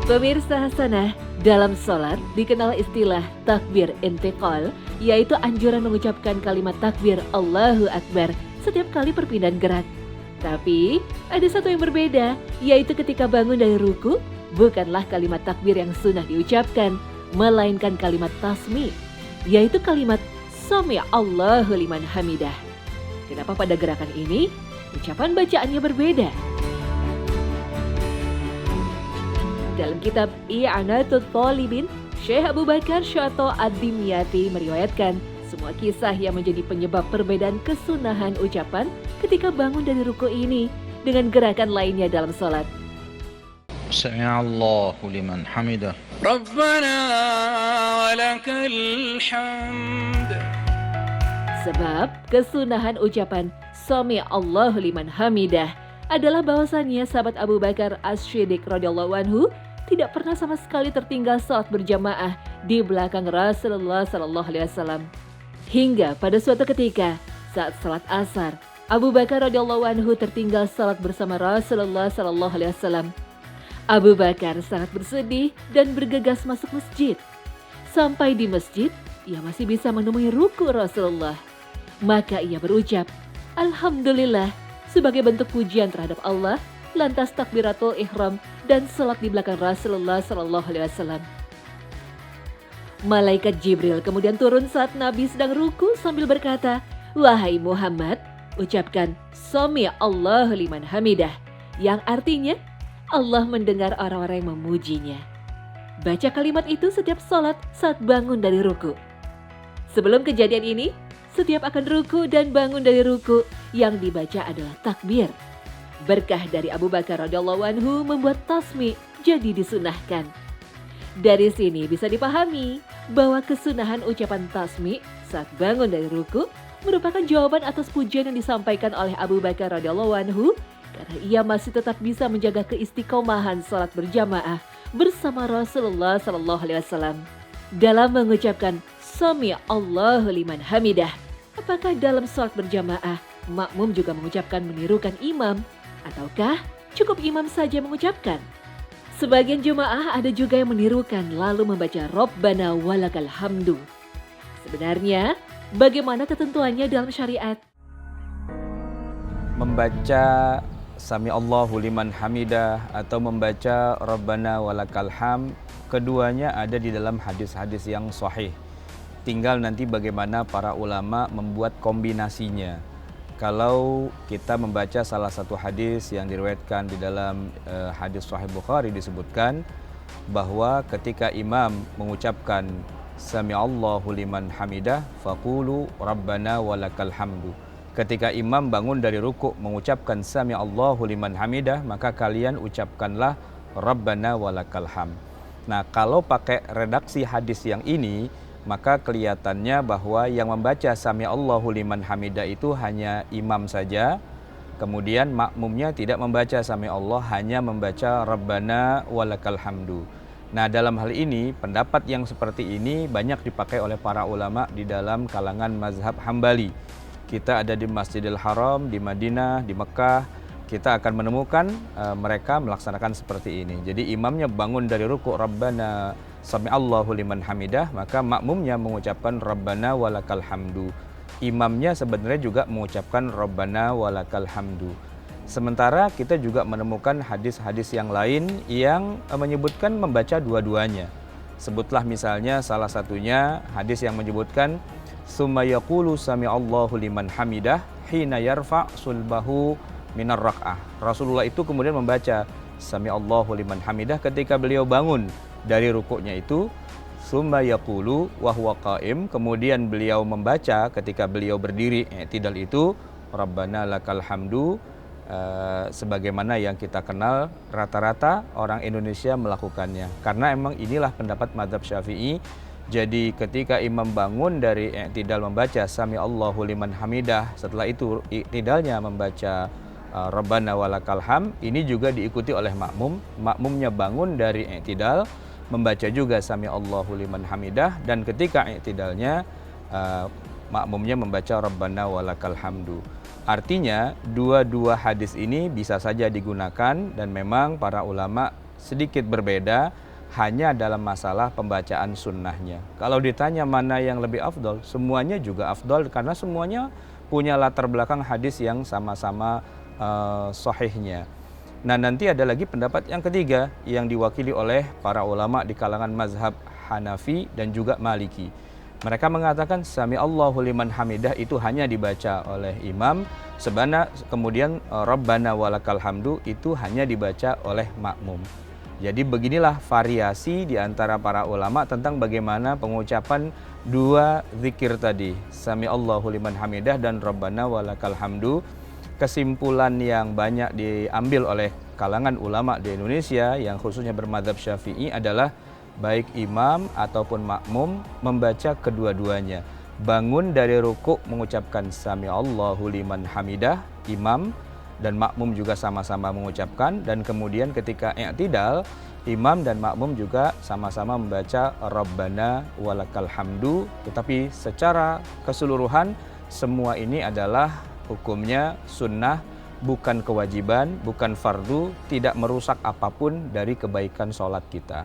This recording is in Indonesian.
Pemirsa Hasanah, dalam sholat dikenal istilah takbir intiqal, yaitu anjuran mengucapkan kalimat takbir Allahu Akbar setiap kali perpindahan gerak. Tapi, ada satu yang berbeda, yaitu ketika bangun dari ruku, bukanlah kalimat takbir yang sunnah diucapkan, melainkan kalimat tasmi, yaitu kalimat Sami Allahu liman hamidah. Kenapa pada gerakan ini, ucapan bacaannya berbeda? Dalam kitab I'anatul Thalibin, Syekh Abu Bakar Syato Ad-Dimyati meriwayatkan semua kisah yang menjadi penyebab perbedaan kesunahan ucapan ketika bangun dari ruku ini dengan gerakan lainnya dalam sholat. Sami'allahu liman hamidah. Rabbana walakal hamd. Sebab kesunahan ucapan Sami Allahu liman hamidah adalah bahwasannya sahabat Abu Bakar As-Siddiq radhiyallahu anhu tidak pernah sama sekali tertinggal salat berjamaah di belakang Rasulullah sallallahu alaihi wasallam. Hingga pada suatu ketika saat salat asar, Abu Bakar radhiyallahu anhu tertinggal salat bersama Rasulullah sallallahu alaihi wasallam. Abu Bakar sangat bersedih dan bergegas masuk masjid. Sampai di masjid, ia masih bisa menemui ruku Rasulullah. Maka ia berucap, "Alhamdulillah," sebagai bentuk pujian terhadap Allah, lantas takbiratul ihram dan salat di belakang Rasulullah sallallahu alaihi wasallam. Malaikat Jibril kemudian turun saat Nabi sedang ruku sambil berkata, "Wahai Muhammad, ucapkan Sami Allahu liman hamidah," yang artinya Allah mendengar orang-orang yang memujinya. Baca kalimat itu setiap salat saat bangun dari ruku. Sebelum kejadian ini, setiap akan ruku dan bangun dari ruku yang dibaca adalah takbir. Berkah dari Abu Bakar radhiyallahu anhu membuat tasmi jadi disunahkan. Dari sini bisa dipahami bahwa kesunahan ucapan tasmi saat bangun dari ruku merupakan jawaban atas pujian yang disampaikan oleh Abu Bakar radhiyallahu anhu karena ia masih tetap bisa menjaga keistiqomahan salat berjamaah bersama Rasulullah sallallahu alaihi wasallam. Dalam mengucapkan Sami Allahu liman hamidah, apakah dalam salat berjamaah makmum juga mengucapkan menirukan imam ataukah cukup imam saja mengucapkan? Sebagian jemaah ada juga yang menirukan lalu membaca Rabbana walakal hamdu. Sebenarnya, bagaimana ketentuannya dalam syariat? Membaca Sami Allahu liman hamidah atau membaca Rabbana walakal hamd, keduanya ada di dalam hadis-hadis yang sahih. Tinggal nanti bagaimana para ulama membuat kombinasinya. Kalau kita membaca salah satu hadis yang diriwayatkan di dalam hadis Sahih Bukhari disebutkan bahwa ketika imam mengucapkan Sami Allahu liman hamidah faqulu Rabbana walakal hamdu. Ketika imam bangun dari ruku mengucapkan Sami Allahu liman hamidah, maka kalian ucapkanlah Rabbana walakal hamd. Nah, kalau pakai redaksi hadis yang ini, maka kelihatannya bahwa yang membaca Sami Allahu liman hamidah itu hanya imam saja. Kemudian makmumnya tidak membaca Sami Allah, hanya membaca Rabbana walakal hamdu. Nah, dalam hal ini pendapat yang seperti ini banyak dipakai oleh para ulama di dalam kalangan mazhab Hambali. Kita ada di Masjidil Haram, di Madinah, di Mekah, kita akan menemukan mereka melaksanakan seperti ini. Jadi imamnya bangun dari ruku Rabbana Sami Allahu liman hamidah, maka makmumnya mengucapkan Rabbana walakal hamdu. Imamnya sebenarnya juga mengucapkan Rabbana walakal hamdu. Sementara kita juga menemukan hadis-hadis yang lain yang menyebutkan membaca dua-duanya. Sebutlah misalnya salah satunya hadis yang menyebutkan summa yaqulu Sami Allahu liman hamidah hina yarfa' sulbahu minar rak'ah. Rasulullah itu kemudian membaca Sami Allahu liman hamidah ketika beliau bangun dari rukuknya itu, summa yaqulu wa huwa qa'im, kemudian beliau membaca ketika beliau berdiri i'tidal itu Rabbana lakal hamdu, sebagaimana yang kita kenal rata-rata orang Indonesia melakukannya. Karena emang inilah pendapat mazhab Syafi'i. Jadi ketika imam bangun dari i'tidal membaca Sami Allahu liman hamidah, setelah itu i'tidalnya membaca Rabbana walakal hamd, ini juga diikuti oleh makmum. Makmumnya bangun dari i'tidal membaca juga Sami Allahu liman hamidah, dan ketika i'tidalnya makmumnya membaca Rabbana walakal hamdu. Artinya dua-dua hadis ini bisa saja digunakan dan memang para ulama sedikit berbeda hanya dalam masalah pembacaan sunnahnya. Kalau ditanya mana yang lebih afdol, semuanya juga afdol karena semuanya punya latar belakang hadis yang sama-sama sahihnya. Nah, nanti ada lagi pendapat yang ketiga yang diwakili oleh para ulama di kalangan mazhab Hanafi dan juga Maliki. Mereka mengatakan Sami Allahu liman hamidah itu hanya dibaca oleh imam, kemudian Rabbana walakal hamdu itu hanya dibaca oleh makmum. Jadi beginilah variasi di antara para ulama tentang bagaimana pengucapan dua zikir tadi, Sami Allahu liman hamidah dan Rabbana walakal hamdu. Kesimpulan yang banyak diambil oleh kalangan ulama di Indonesia yang khususnya bermadzhab Syafi'i adalah baik imam ataupun makmum membaca kedua-duanya. Bangun dari rukuk mengucapkan Sami Allahu liman hamidah, imam dan makmum juga sama-sama mengucapkan, dan kemudian ketika i'tidal, imam dan makmum juga sama-sama membaca Rabbana walakal hamdu. Tetapi secara keseluruhan semua ini adalah hukumnya sunnah, bukan kewajiban, bukan fardu, tidak merusak apapun dari kebaikan sholat kita.